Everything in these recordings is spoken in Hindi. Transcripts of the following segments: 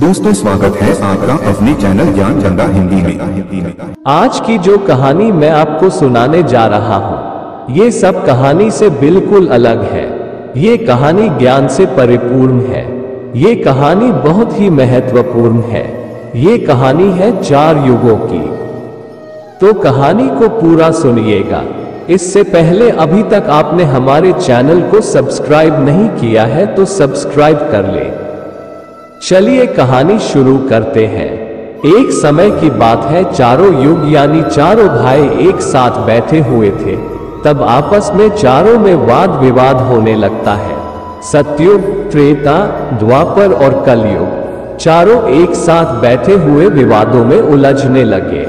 दोस्तों स्वागत है आपका अपने चैनल ज्ञान झंडा हिंदी में। आज की जो कहानी मैं आपको सुनाने जा रहा हूँ, ये सब कहानी से बिल्कुल अलग है। ये कहानी ज्ञान से परिपूर्ण है। ये कहानी बहुत ही महत्वपूर्ण है। ये कहानी है 4 युगों की। तो कहानी को पूरा सुनिएगा। इससे पहले अभी तक आपने हमारे चैनल को सब्सक्राइब नहीं किया है तो सब्सक्राइब कर ले। चलिए कहानी शुरू करते हैं। एक समय की बात है, चारों युग यानी चारों भाई एक साथ बैठे हुए थे। तब आपस में चारों में वाद विवाद होने लगता है। सतयुग, त्रेता, द्वापर और कलयुग, चारों एक साथ बैठे हुए विवादों में उलझने लगे।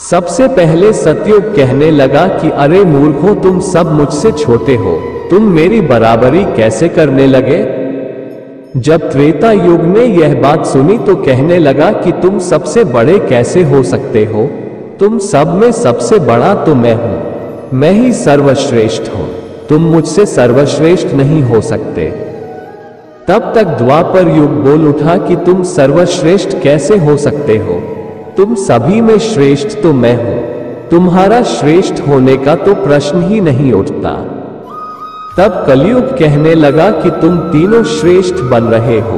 सबसे पहले सतयुग कहने लगा कि अरे मूर्खों, तुम सब मुझसे छोटे हो, तुम मेरी बराबरी कैसे करने लगे। जब त्रेता युग ने यह बात सुनी तो कहने लगा कि तुम सबसे बड़े कैसे हो सकते हो, तुम सब में सबसे बड़ा तो मैं हूं, मैं ही सर्वश्रेष्ठ हूं, तुम मुझसे सर्वश्रेष्ठ नहीं हो सकते। तब तक द्वापर युग बोल उठा कि तुम सर्वश्रेष्ठ कैसे हो सकते हो, तुम सभी में श्रेष्ठ तो मैं हूं, तुम्हारा श्रेष्ठ होने का तो प्रश्न ही नहीं उठता। तब कलयुग कहने लगा कि तुम तीनों श्रेष्ठ बन रहे हो,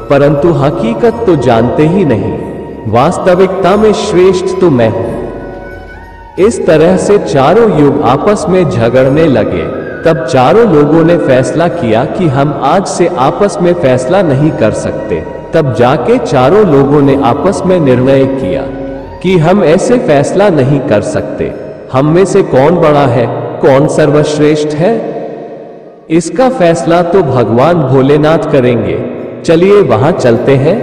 परंतु हकीकत तो जानते ही नहीं, वास्तविकता में श्रेष्ठ तो मैं हूं। इस तरह से चारों युग आपस में झगड़ने लगे। तब चारों लोगों ने फैसला किया कि हम आज से आपस में फैसला नहीं कर सकते। तब जाके चारों लोगों ने आपस में निर्णय किया कि हम ऐसे फैसला नहीं कर सकते, हम में से कौन बड़ा है, कौन सर्वश्रेष्ठ है, इसका फैसला तो भगवान भोलेनाथ करेंगे। चलिए वहां चलते हैं,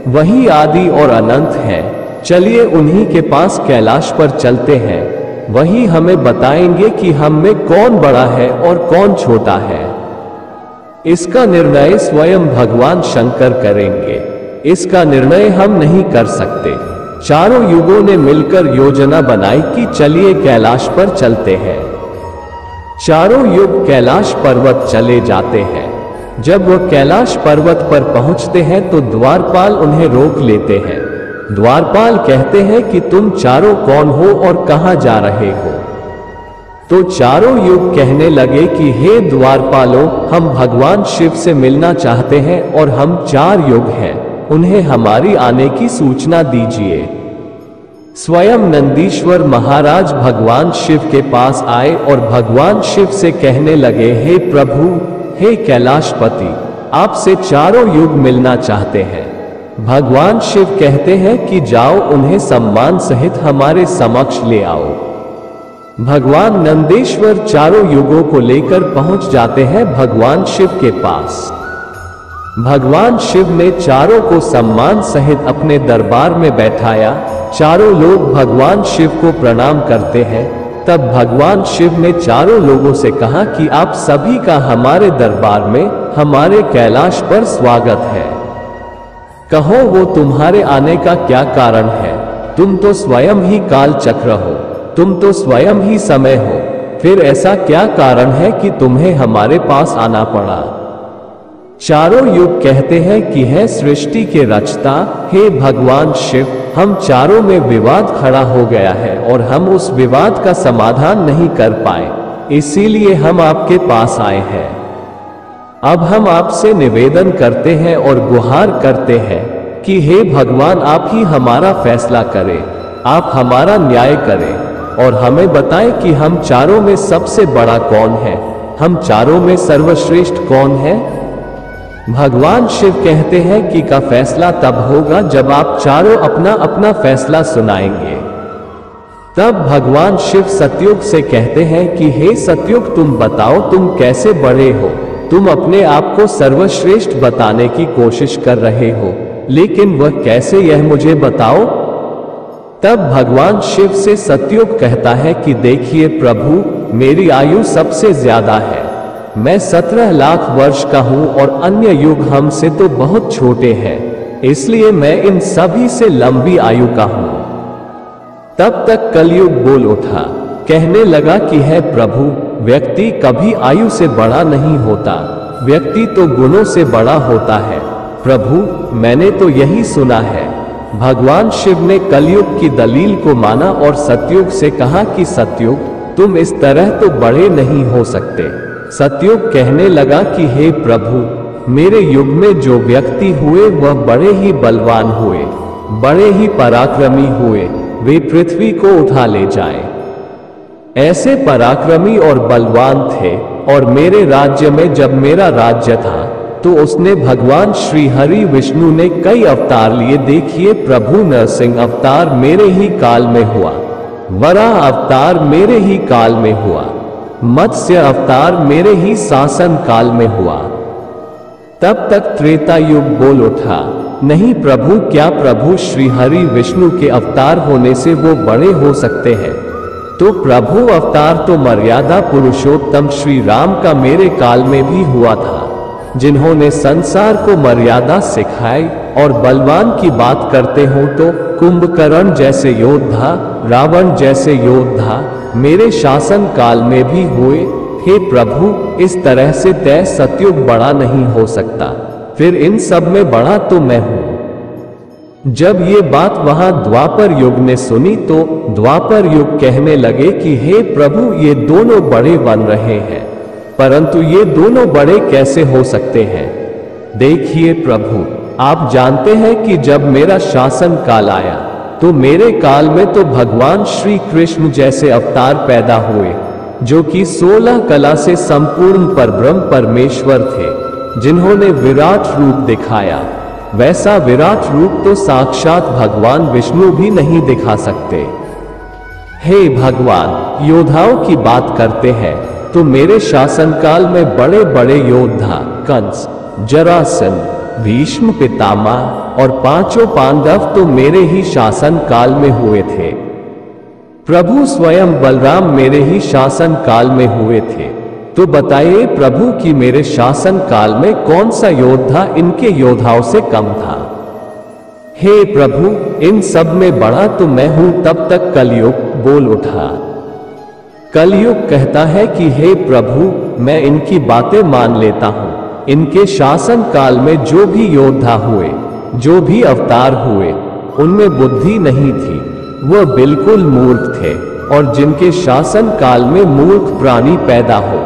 वही आदि और अनंत हैं। चलिए उन्हीं के पास कैलाश पर चलते हैं, वही हमें बताएंगे कि हम में कौन बड़ा है और कौन छोटा है। इसका निर्णय स्वयं भगवान शंकर करेंगे, इसका निर्णय हम नहीं कर सकते। चारों युगों ने मिलकर योजना बनाई कि चलिए कैलाश पर चलते हैं। चारों युग कैलाश पर्वत चले जाते हैं। जब वह कैलाश पर्वत पर पहुंचते हैं तो द्वारपाल उन्हें रोक लेते हैं। द्वारपाल कहते हैं कि तुम चारों कौन हो और कहां जा रहे हो। तो चारों युग कहने लगे कि हे द्वारपालों, हम भगवान शिव से मिलना चाहते हैं और हम 4 युग हैं, उन्हें हमारी आने की सूचना दीजिए। स्वयं नंदीश्वर महाराज भगवान शिव के पास आए और भगवान शिव से कहने लगे, हे प्रभु, हे कैलाशपति, आपसे चारों युग मिलना चाहते हैं। भगवान शिव कहते हैं कि जाओ, उन्हें सम्मान सहित हमारे समक्ष ले आओ। भगवान नंदीश्वर चारों युगों को लेकर पहुंच जाते हैं भगवान शिव के पास। भगवान शिव ने चारों को सम्मान सहित अपने दरबार में बैठाया। चारों लोग भगवान शिव को प्रणाम करते हैं। तब भगवान शिव ने चारों लोगों से कहा कि आप सभी का हमारे दरबार में, हमारे कैलाश पर स्वागत है। कहो वो तुम्हारे आने का क्या कारण है, तुम तो स्वयं ही काल चक्र हो, तुम तो स्वयं ही समय हो, फिर ऐसा क्या कारण है कि तुम्हें हमारे पास आना पड़ा। चारों युग कहते हैं कि है सृष्टि के रचता, हे भगवान शिव, हम चारों में विवाद खड़ा हो गया है और हम उस विवाद का समाधान नहीं कर पाए, इसीलिए हम आपके पास आए हैं। अब हम आपसे निवेदन करते हैं और गुहार करते हैं कि हे भगवान, आप ही हमारा फैसला करें, आप हमारा न्याय करें और हमें बताएं कि हम चारों में सबसे बड़ा कौन है, हम चारों में सर्वश्रेष्ठ कौन है। भगवान शिव कहते हैं कि का फैसला तब होगा जब आप चारों अपना अपना फैसला सुनाएंगे। तब भगवान शिव सतयुग से कहते हैं कि हे सतयुग, तुम बताओ, तुम कैसे बड़े हो, तुम अपने आप को सर्वश्रेष्ठ बताने की कोशिश कर रहे हो, लेकिन वह कैसे, यह मुझे बताओ। तब भगवान शिव से सतयुग कहता है कि देखिए प्रभु, मेरी आयु सबसे ज्यादा है, मैं 17 लाख वर्ष का हूं और अन्य युग हमसे तो बहुत छोटे हैं, इसलिए मैं इन सभी से लंबी आयु का हूं। तब तक कलयुग बोल उठा, कहने लगा कि है प्रभु, व्यक्ति कभी आयु से बड़ा नहीं होता, व्यक्ति तो गुणों से बड़ा होता है। प्रभु मैंने तो यही सुना है। भगवान शिव ने कलयुग की दलील को माना और सतयुग से कहा कि सतयुग तुम इस तरह तो बड़े नहीं हो सकते। सतयुग कहने लगा कि हे प्रभु, मेरे युग में जो व्यक्ति हुए वह बड़े ही बलवान हुए, बड़े ही पराक्रमी हुए, वे पृथ्वी को उठा ले जाएं। ऐसे पराक्रमी और बलवान थे। और मेरे राज्य में जब मेरा राज्य था तो उसने भगवान श्री हरि विष्णु ने कई अवतार लिए। देखिए, प्रभु नरसिंह अवतार मेरे ही काल में हुआ, वराह अवतार मेरे ही काल में हुआ, मत्स्य अवतार मेरे ही शासन काल में हुआ। तब तक त्रेता युग बोल उठा, नहीं प्रभु, क्या प्रभु श्री हरि विष्णु के अवतार होने से वो बड़े हो सकते हैं? तो प्रभु अवतार तो मर्यादा पुरुषोत्तम श्री राम का मेरे काल में भी हुआ था, जिन्होंने संसार को मर्यादा सिखाई। और बलवान की बात करते हो तो कुंभकर्ण जैसे योद्धा, रावण जैसे योद्धा मेरे शासन काल में भी हुए। हे प्रभु, इस तरह से तय सतयुग बड़ा नहीं हो सकता, फिर इन सब में बड़ा तो मैं हूं। जब ये बात वहां द्वापर युग ने सुनी तो द्वापर युग कहने लगे कि हे प्रभु, ये दोनों बड़े बन रहे हैं, परंतु ये दोनों बड़े कैसे हो सकते हैं? देखिए प्रभु, आप जानते हैं कि जब मेरा शासन काल आया तो मेरे काल में तो भगवान श्री कृष्ण जैसे अवतार पैदा हुए, जो कि 16 कला से संपूर्ण परब्रह्म परमेश्वर थे, जिन्होंने विराट रूप दिखाया। वैसा विराट रूप तो साक्षात भगवान विष्णु भी नहीं दिखा सकते। हे भगवान, योद्धाओं की बात करते हैं तो मेरे शासनकाल में बड़े बड़े योद्धा कंस, जरासंध, भीष्म पितामह और 5 पांडव तो मेरे ही शासन काल में हुए थे। प्रभु स्वयं बलराम मेरे ही शासन काल में हुए थे। तो बताइए प्रभु कि मेरे शासन काल में कौन सा योद्धा इनके योद्धाओं से कम था? हे प्रभु, इन सब में बड़ा तो मैं हूं। तब तक कलयुग बोल उठा। कलयुग कहता है कि हे प्रभु, मैं इनकी बातें मान लेता हूं। इनके शासन काल में जो भी योद्धा हुए, जो भी अवतार हुए, उनमें बुद्धि नहीं थी, वह बिल्कुल मूर्ख थे। और जिनके शासन काल में मूर्ख प्राणी पैदा हो,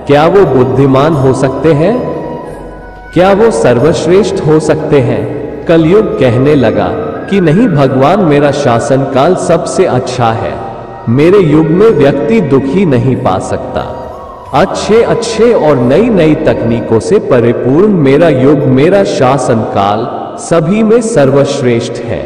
क्या वो बुद्धिमान हो सकते हैं? क्या वो सर्वश्रेष्ठ हो सकते हैं? कलयुग कहने लगा कि नहीं भगवान, मेरा शासन काल सबसे अच्छा है। मेरे युग में व्यक्ति दुखी नहीं पा सकता। अच्छे अच्छे और नई नई तकनीकों से परिपूर्ण मेरा युग, मेरा शासन काल सभी में सर्वश्रेष्ठ है।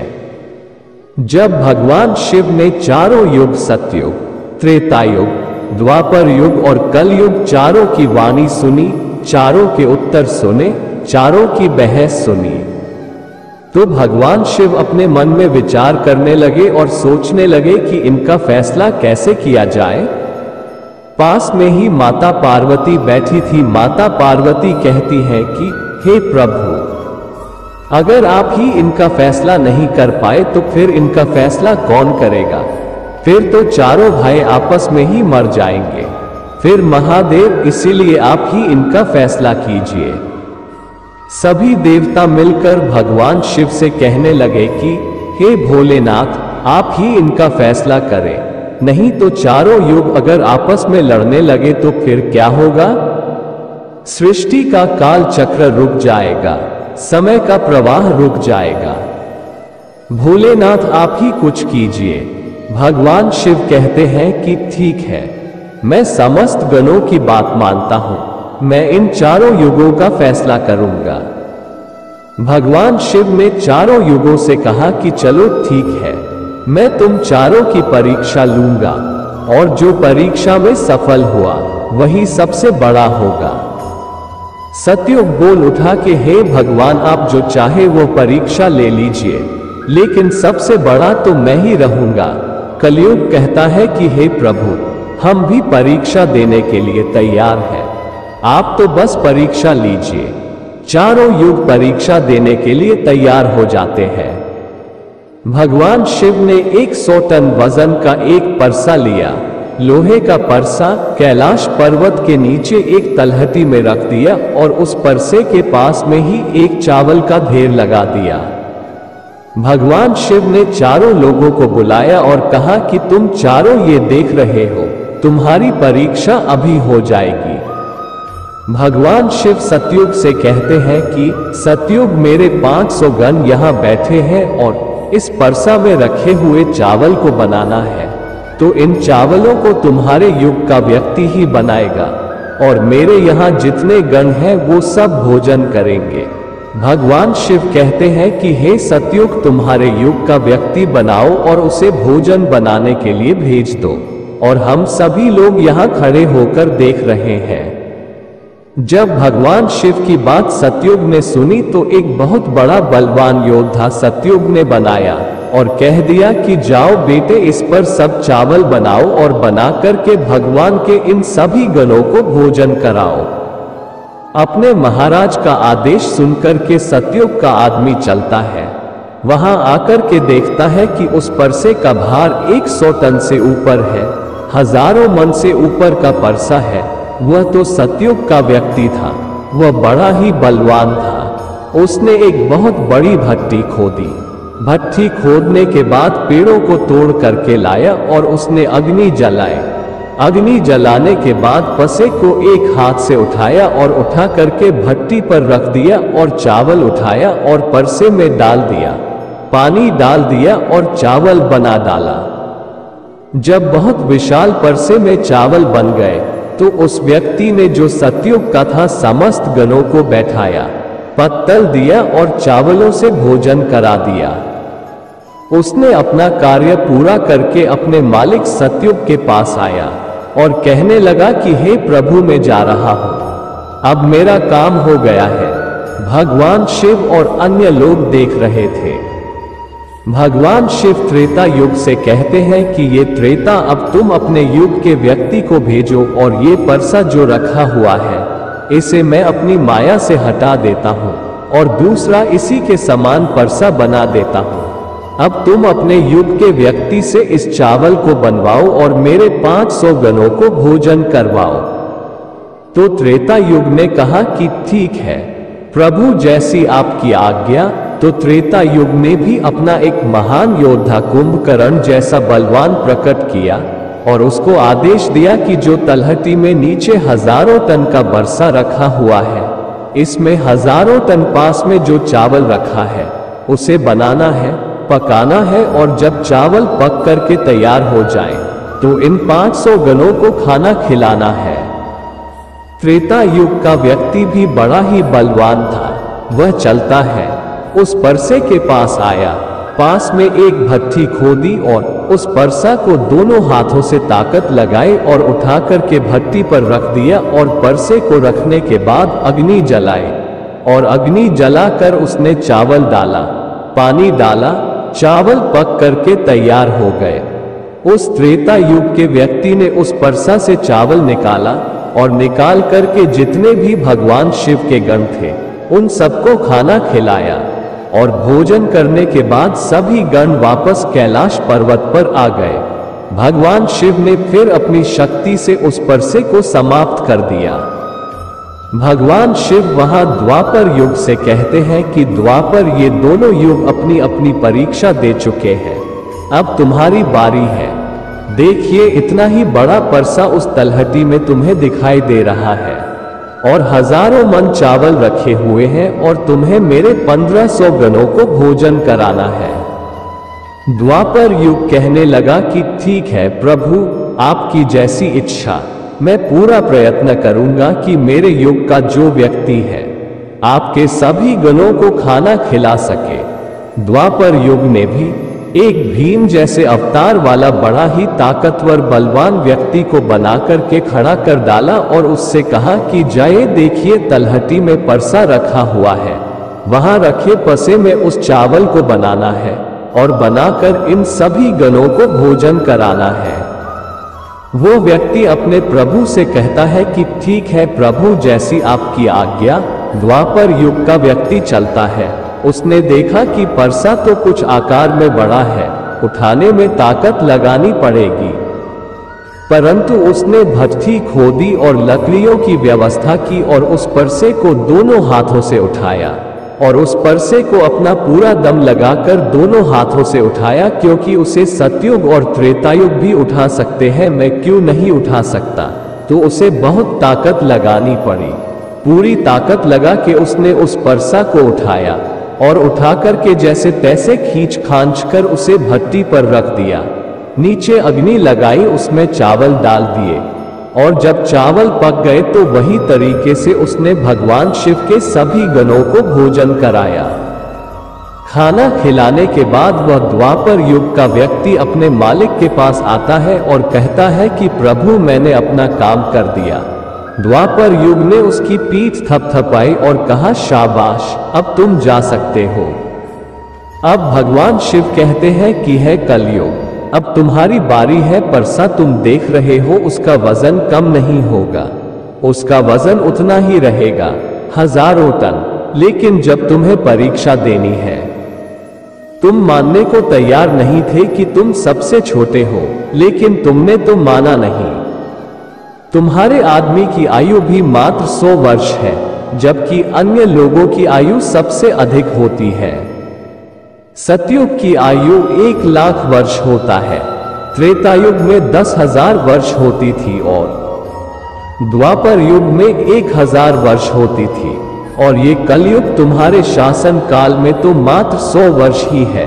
जब भगवान शिव ने चारों युग, सतयुग, त्रेता युग, द्वापर युग और कलयुग, चारों की वाणी सुनी, चारों के उत्तर सुने, चारों की बहस सुनी, तो भगवान शिव अपने मन में विचार करने लगे और सोचने लगे कि इनका फैसला कैसे किया जाए। पास में ही माता पार्वती बैठी थी। माता पार्वती कहती हैं कि हे प्रभु, अगर आप ही इनका फैसला नहीं कर पाए तो फिर इनका फैसला कौन करेगा? फिर तो चारों भाई आपस में ही मर जाएंगे। फिर महादेव, इसीलिए आप ही इनका फैसला कीजिए। सभी देवता मिलकर भगवान शिव से कहने लगे कि हे भोलेनाथ, आप ही इनका फैसला करें, नहीं तो चारों युग अगर आपस में लड़ने लगे तो फिर क्या होगा? सृष्टि का काल चक्र रुक जाएगा, समय का प्रवाह रुक जाएगा। भोलेनाथ, आप ही कुछ कीजिए। भगवान शिव कहते हैं कि ठीक है, मैं समस्त गणों की बात मानता हूं, मैं इन चारों युगों का फैसला करूंगा। भगवान शिव ने चारों युगों से कहा कि चलो ठीक है, मैं तुम चारों की परीक्षा लूंगा और जो परीक्षा में सफल हुआ वही सबसे बड़ा होगा। सतयुग बोल उठा कि हे भगवान, आप जो चाहे वो परीक्षा ले लीजिए, लेकिन सबसे बड़ा तो मैं ही रहूंगा। कलयुग कहता है कि हे प्रभु, हम भी परीक्षा देने के लिए तैयार हैं, आप तो बस परीक्षा लीजिए। चारों युग परीक्षा देने के लिए तैयार हो जाते हैं। भगवान शिव ने 100 टन वजन का एक परसा लिया लोहे का परसा कैलाश पर्वत के नीचे एक तलहटी में रख दिया और उस परसे के पास में ही एक चावल का ढेर लगा दिया। भगवान शिव ने चारों लोगों को बुलाया और कहा कि तुम चारों ये देख रहे हो, तुम्हारी परीक्षा अभी हो जाएगी। भगवान शिव सतयुग से कहते हैं कि सतयुग मेरे 500 गण यहाँ बैठे हैं और इस परसा में रखे हुए चावल को बनाना है, तो इन चावलों को तुम्हारे युग का व्यक्ति ही बनाएगा और मेरे यहाँ जितने गण हैं वो सब भोजन करेंगे। भगवान शिव कहते हैं कि हे सतयुग, तुम्हारे युग का व्यक्ति बनाओ और उसे भोजन बनाने के लिए भेज दो। और हम सभी लोग यहाँ खड़े होकर देख रहे हैं। जब भगवान शिव की बात सतयुग ने सुनी तो एक बहुत बड़ा बलवान योद्धा सतयुग ने बनाया और कह दिया कि जाओ बेटे, इस पर सब चावल बनाओ और बना करके भगवान के इन सभी गणों को भोजन कराओ। अपने महाराज का आदेश सुनकर के सतयुग का आदमी चलता है, वहां आकर के देखता है कि उस परसे का भार 100 टन से ऊपर है, हजारों मन से ऊपर का परसा है। वह तो सतयुग का व्यक्ति था, वह बड़ा ही बलवान था। उसने एक बहुत बड़ी भट्टी खोदी। भट्टी खोदने के बाद पेड़ों को तोड़ करके लाया और उसने अग्नि जलाई। अग्नि जलाने के बाद पसे को एक हाथ से उठाया और उठा करके भट्टी पर रख दिया और चावल उठाया और परसे में डाल दिया, पानी डाल दिया और चावल बना डाला। जब बहुत विशाल परसे में चावल बन गए तो उस व्यक्ति ने, जो सतयुग का था, समस्त गणों को बैठाया, पत्तल दिया और चावलों से भोजन करा दिया। उसने अपना कार्य पूरा करके अपने मालिक सतयुग के पास आया और कहने लगा कि हे प्रभु, मैं जा रहा हूं, अब मेरा काम हो गया है। भगवान शिव और अन्य लोग देख रहे थे। भगवान शिव त्रेता युग से कहते हैं कि ये त्रेता, अब तुम अपने युग के व्यक्ति को भेजो और ये परसा जो रखा हुआ है इसे मैं अपनी माया से हटा देता हूँ और दूसरा इसी के समान परसा बना देता हूँ। अब तुम अपने युग के व्यक्ति से इस चावल को बनवाओ और मेरे 500 गणों को भोजन करवाओ। तो त्रेता युग ने कहा कि ठीक है प्रभु, जैसी आपकी आज्ञा। तो त्रेता युग ने भी अपना एक महान योद्धा कुंभकर्ण जैसा बलवान प्रकट किया और उसको आदेश दिया कि जो तलहटी में नीचे हजारों टन का बरसा रखा हुआ है, इसमें हजारों टन पास में जो चावल रखा है उसे बनाना है, पकाना है और जब चावल पक करके तैयार हो जाए तो इन 500 गणों को खाना खिलाना है। त्रेता युग का व्यक्ति भी बड़ा ही बलवान था। वह चलता है, उस परसे के पास आया, पास में एक भट्टी खोदी और उस परसा को दोनों हाथों से ताकत लगाई और उठा करके भट्टी पर रख दिया और परसे को रखने के बाद अग्नि जलाई और अग्नि जलाकर उसने चावल डाला, पानी डाला, चावल पक करके तैयार हो गए। उस त्रेता युग के व्यक्ति ने उस परसा से चावल निकाला और निकाल करके जितने भी भगवान शिव के गण थे उन सबको खाना खिलाया और भोजन करने के बाद सभी गण वापस कैलाश पर्वत पर आ गए। भगवान शिव ने फिर अपनी शक्ति से उस परसे को समाप्त कर दिया। भगवान शिव वहां द्वापर युग से कहते हैं कि द्वापर, ये दोनों युग अपनी अपनी परीक्षा दे चुके हैं, अब तुम्हारी बारी है। देखिए, इतना ही बड़ा परसा उस तलहटी में तुम्हें दिखाई दे रहा है और हजारों मन चावल रखे हुए हैं और तुम्हें मेरे 1500 गणों को भोजन कराना है। द्वापर युग कहने लगा कि ठीक है प्रभु, आपकी जैसी इच्छा, मैं पूरा प्रयत्न करूंगा कि मेरे युग का जो व्यक्ति है आपके सभी गणों को खाना खिला सके। द्वापर युग ने भी एक भीम जैसे अवतार वाला बड़ा ही ताकतवर बलवान व्यक्ति को बना करके खड़ा कर डाला और उससे कहा कि जाए देखिए, तलहटी में परसा रखा हुआ है, वहां रखे पसे में उस चावल को बनाना है और बनाकर इन सभी गणों को भोजन कराना है। वो व्यक्ति अपने प्रभु से कहता है कि ठीक है प्रभु, जैसी आपकी आज्ञा। द्वापर युग का व्यक्ति चलता है, उसने देखा कि परसा तो कुछ आकार में बड़ा है, उठाने में ताकत लगानी पड़ेगी। परंतु उसने भट्ठी खोदी और लकड़ियों की व्यवस्था की और उस परसे को दोनों हाथों से उठाया और उस परसे को अपना पूरा दम लगाकर दोनों हाथों से उठाया, क्योंकि उसे सतयुग और त्रेतायुग भी उठा सकते हैं, मैं क्यों नहीं उठा सकता। तो उसे बहुत ताकत लगानी पड़ी। पूरी ताकत लगा के उसने उस परसा को उठाया और उठाकर के जैसे तैसे खींच खांच कर उसे भट्टी पर रख दिया। नीचे अग्नि लगाई, उसमें चावल डाल दिए और जब चावल पक गए तो वही तरीके से उसने भगवान शिव के सभी गणों को भोजन कराया। खाना खिलाने के बाद वह द्वापर युग का व्यक्ति अपने मालिक के पास आता है और कहता है कि प्रभु, मैंने अपना काम कर दिया। द्वापर युग ने उसकी पीठ थपथपाई और कहा, शाबाश, अब तुम जा सकते हो। अब भगवान शिव कहते हैं कि है कलयुग, अब तुम्हारी बारी है। परसा तुम देख रहे हो, उसका वजन कम नहीं होगा, उसका वजन उतना ही रहेगा, 1000 टन। लेकिन जब तुम्हें परीक्षा देनी है, तुम मानने को तैयार नहीं थे कि तुम सबसे छोटे हो, लेकिन तुमने तो माना नहीं। तुम्हारे आदमी की आयु भी मात्र 100 वर्ष है, जबकि अन्य लोगों की आयु सबसे अधिक होती है। सतयुग की आयु 1,00,000 वर्ष होता है, त्रेतायुग में 10,000 वर्ष होती थी और द्वापर युग में 1,000 वर्ष होती थी, और ये कलयुग तुम्हारे शासन काल में तो मात्र 100 वर्ष ही है,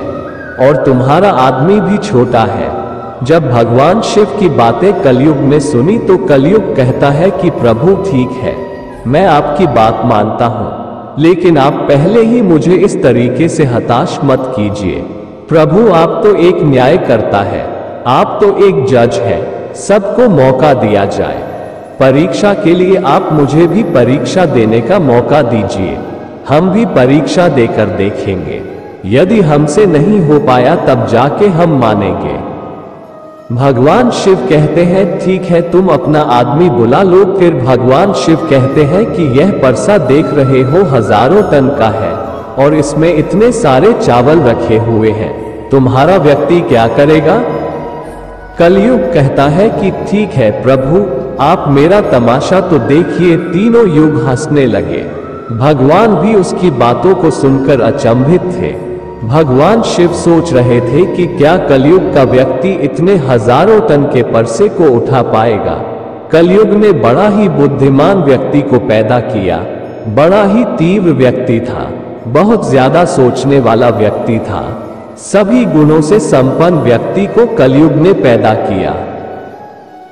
और तुम्हारा आदमी भी छोटा है। जब भगवान शिव की बातें कलयुग ने सुनी तो कलयुग कहता है कि प्रभु ठीक है, मैं आपकी बात मानता हूं, लेकिन आप पहले ही मुझे इस तरीके से हताश मत कीजिए। प्रभु, आप तो एक न्याय करता है, आप तो एक जज है, सबको मौका दिया जाए। परीक्षा के लिए आप मुझे भी परीक्षा देने का मौका दीजिए, हम भी परीक्षा देकर देखेंगे। यदि हमसे नहीं हो पाया तब जाके हम मानेंगे। भगवान शिव कहते हैं, ठीक है, तुम अपना आदमी बुला लो। फिर भगवान शिव कहते हैं कि यह परसा देख रहे हो 1000 टन का है और इसमें इतने सारे चावल रखे हुए हैं, तुम्हारा व्यक्ति क्या करेगा? कलयुग कहता है कि ठीक है प्रभु, आप मेरा तमाशा तो देखिए। तीनों युग हंसने लगे। भगवान भी उसकी बातों को सुनकर अचंभित थे। भगवान शिव सोच रहे थे कि क्या कलयुग का व्यक्ति इतने 1000 टन के परसे को उठा पाएगा। कलयुग ने बड़ा ही बुद्धिमान व्यक्ति को पैदा किया, बड़ा ही तीव्र व्यक्ति था, बहुत ज्यादा सोचने वाला व्यक्ति था। सभी गुणों से संपन्न व्यक्ति को कलयुग ने पैदा किया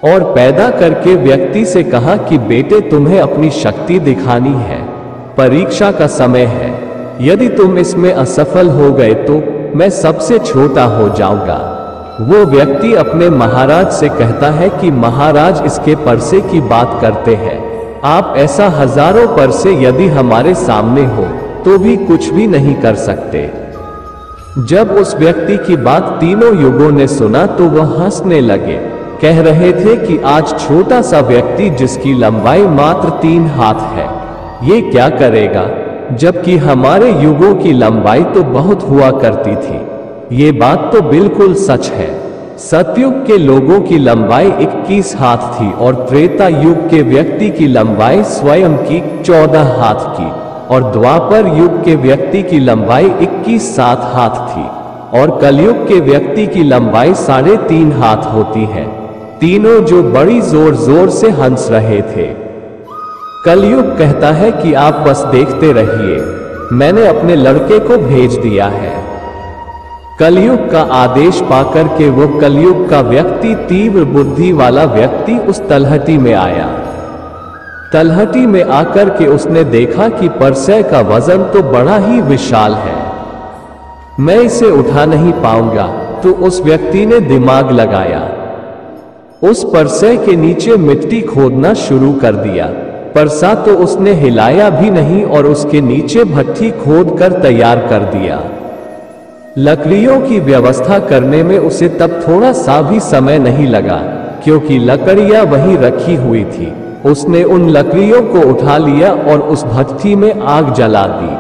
और पैदा करके व्यक्ति से कहा कि बेटे, तुम्हें अपनी शक्ति दिखानी है, परीक्षा का समय है। यदि तुम इसमें असफल हो गए तो मैं सबसे छोटा हो जाऊंगा। वो व्यक्ति अपने महाराज से कहता है कि महाराज, इसके परसे की बात करते हैं, आप ऐसा 1000 परसे यदि हमारे सामने हो तो भी कुछ भी नहीं कर सकते। जब उस व्यक्ति की बात तीनों युगों ने सुना तो वह हंसने लगे। कह रहे थे कि आज छोटा सा व्यक्ति जिसकी लंबाई मात्र 3 हाथ है, ये क्या करेगा, जबकि हमारे युगों की लंबाई तो बहुत हुआ करती थी। ये बात तो बिल्कुल सच है। सतयुग के लोगों की लंबाई 21 हाथ थी और त्रेता युग के व्यक्ति की लंबाई स्वयं की 14 हाथ की, और द्वापर युग के व्यक्ति की लंबाई 21.7 हाथ थी, और कलयुग के व्यक्ति की लंबाई 3.5 हाथ होती है। तीनों जो बड़ी जोर जोर से हंस रहे थे। कलयुग कहता है कि आप बस देखते रहिए, मैंने अपने लड़के को भेज दिया है। कलयुग का आदेश पाकर के वो कलयुग का व्यक्ति, तीव्र बुद्धि वाला व्यक्ति, उस तलहटी में आया। तलहटी में आकर के उसने देखा कि परसे का वजन तो बड़ा ही विशाल है, मैं इसे उठा नहीं पाऊंगा। तो उस व्यक्ति ने दिमाग लगाया, उस परसे के नीचे मिट्टी खोदना शुरू कर दिया। परसा तो उसने हिलाया भी नहीं और उसके नीचे भट्ठी खोद कर तैयार कर दिया। लकड़ियों की व्यवस्था करने में उसे तब थोड़ा सा भी समय नहीं लगा, क्योंकि लकड़ियां वहीं रखी हुई थी। उसने उन लकड़ियों को उठा लिया और उस भट्ठी में आग जला दी।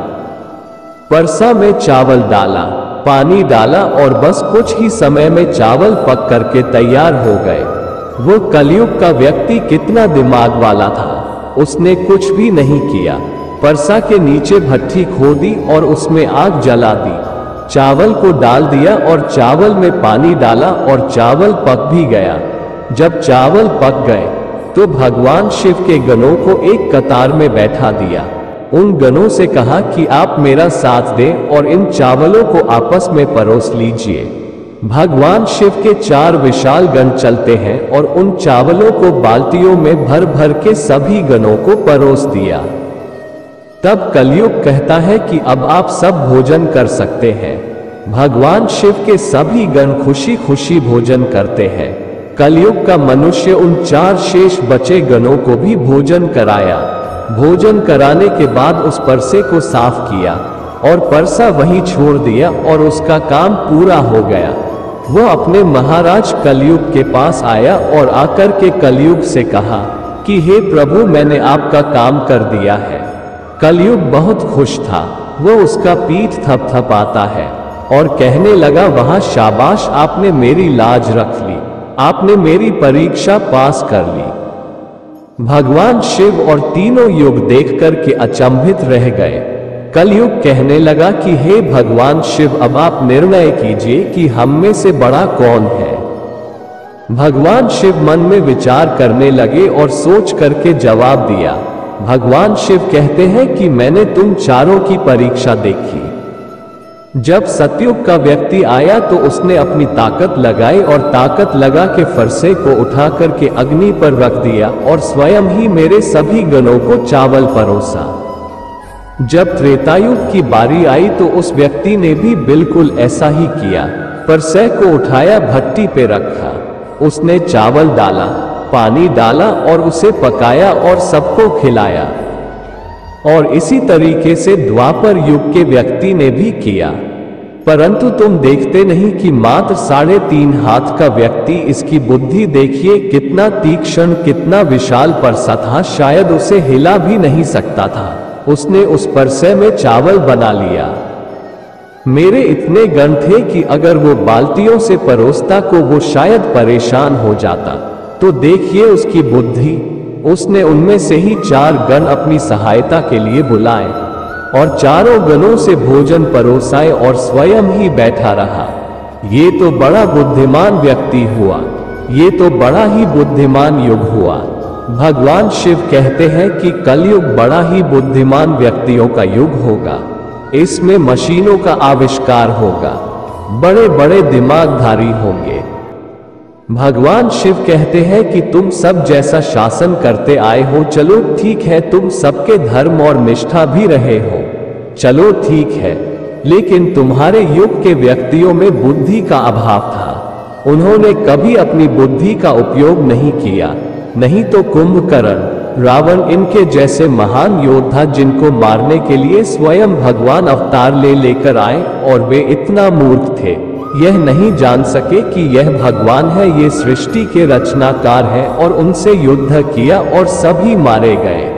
परसा में चावल डाला, पानी डाला और बस कुछ ही समय में चावल पक करके तैयार हो गए। वो कलयुग का व्यक्ति कितना दिमाग वाला था, उसने कुछ भी नहीं किया। परसा के नीचे भट्ठी खोदी और उसमें आग जला दी, चावल को डाल दिया और चावल में पानी डाला और चावल पक भी गया। जब चावल पक गए तो भगवान शिव के गणों को एक कतार में बैठा दिया। उन गणों से कहा कि आप मेरा साथ दें और इन चावलों को आपस में परोस लीजिए। भगवान शिव के 4 विशाल गण चलते हैं और उन चावलों को बाल्टियों में भर भर के सभी गणों को परोस दिया। तब कलयुग कहता है कि अब आप सब भोजन कर सकते हैं। भगवान शिव के सभी गण खुशी खुशी भोजन करते हैं। कलयुग का मनुष्य उन 4 शेष बचे गणों को भी भोजन कराया। भोजन कराने के बाद उस परसे को साफ किया और परसा वहीं छोड़ दिया और उसका काम पूरा हो गया। वो अपने महाराज कलयुग के पास आया और आकर के कलयुग से कहा कि हे प्रभु, मैंने आपका काम कर दिया है। कलयुग बहुत खुश था। वो उसका पीठ थपथपाता है और कहने लगा, वहां शाबाश, आपने मेरी लाज रख ली, आपने मेरी परीक्षा पास कर ली। भगवान शिव और तीनों युग देखकर के अचंभित रह गए। कलयुग कहने लगा कि हे भगवान शिव, अब आप निर्णय कीजिए कि हम में से बड़ा कौन है। भगवान शिव मन में विचार करने लगे और सोच करके जवाब दिया। भगवान शिव कहते हैं कि मैंने तुम चारों की परीक्षा देखी। जब सतयुग का व्यक्ति आया तो उसने अपनी ताकत लगाई और ताकत लगा के फरसे को उठा करके अग्नि पर रख दिया और स्वयं ही मेरे सभी गणों को चावल परोसा। जब त्रेतायुग की बारी आई तो उस व्यक्ति ने भी बिल्कुल ऐसा ही किया। फरसे को उठाया, भट्टी पे रखा, उसने चावल डाला, पानी डाला और उसे पकाया और सबको खिलाया। और इसी तरीके से द्वापर युग के व्यक्ति ने भी किया। परंतु तुम देखते नहीं कि मात्र 3.5 हाथ का व्यक्ति, इसकी बुद्धि देखिए कितना तीक्ष्ण, कितना विशाल परसा था, शायद उसे हिला भी नहीं सकता था। उसने उस परसे में चावल बना लिया। मेरे इतने गण थे कि अगर वो बाल्टियों से परोसता को वो शायद परेशान हो जाता। तो देखिए उसकी बुद्धि, उसने उनमें से ही 4 गण अपनी सहायता के लिए बुलाए और चारों गणों से भोजन परोसाए और स्वयं ही बैठा रहा। ये तो बड़ा बुद्धिमान व्यक्ति हुआ, ये तो बड़ा ही बुद्धिमान युग हुआ। भगवान शिव कहते हैं कि कलयुग बड़ा ही बुद्धिमान व्यक्तियों का युग होगा। इसमें मशीनों का आविष्कार होगा, बड़े बड़े दिमागधारी होंगे। भगवान शिव कहते हैं कि तुम सब जैसा शासन करते आए हो, चलो ठीक है, तुम सबके धर्म और निष्ठा भी रहे हो, चलो ठीक है, लेकिन तुम्हारे युग के व्यक्तियों में बुद्धि का अभाव था। उन्होंने कभी अपनी बुद्धि का उपयोग नहीं किया, नहीं तो कुंभकर्ण, रावण, इनके जैसे महान योद्धा जिनको मारने के लिए स्वयं भगवान अवतार लेकर आए, और वे इतना मूर्ख थे, यह नहीं जान सके कि यह भगवान है, ये सृष्टि के रचनाकार हैं, और उनसे युद्ध किया और सभी मारे गए।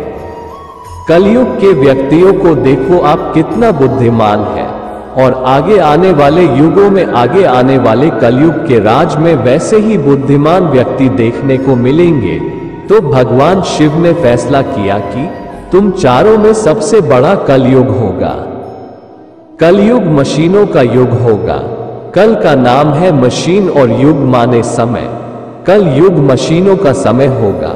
कलयुग के व्यक्तियों को देखो आप कितना बुद्धिमान है, और आगे आने वाले युगों में, आगे आने वाले कलयुग के राज में वैसे ही बुद्धिमान व्यक्ति देखने को मिलेंगे। तो भगवान शिव ने फैसला किया कि तुम चारों में सबसे बड़ा कलयुग होगा। कलयुग मशीनों का युग होगा। कल का नाम है मशीन और युग माने समय। कल युग मशीनों का समय होगा।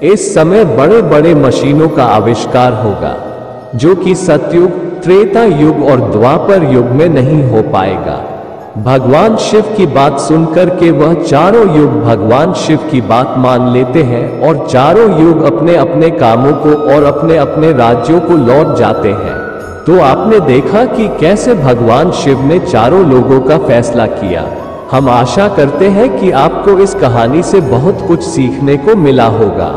इस समय बड़े बड़े मशीनों का आविष्कार होगा, जो कि सतयुग, त्रेता युग और द्वापर युग में नहीं हो पाएगा। भगवान शिव की बात सुनकर के वह चारों युग भगवान शिव की बात मान लेते हैं और चारों युग अपने अपने कामों को और अपने अपने राज्यों को लौट जाते हैं। तो आपने देखा कि कैसे भगवान शिव ने चारों लोगों का फैसला किया। हम आशा करते हैं कि आपको इस कहानी से बहुत कुछ सीखने को मिला होगा।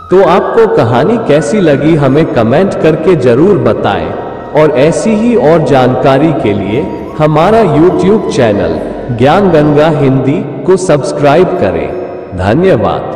तो आपको कहानी कैसी लगी हमें कमेंट करके जरूर बताएं, और ऐसी ही और जानकारी के लिए हमारा YouTube चैनल ज्ञान गंगा हिंदी को सब्सक्राइब करें। धन्यवाद।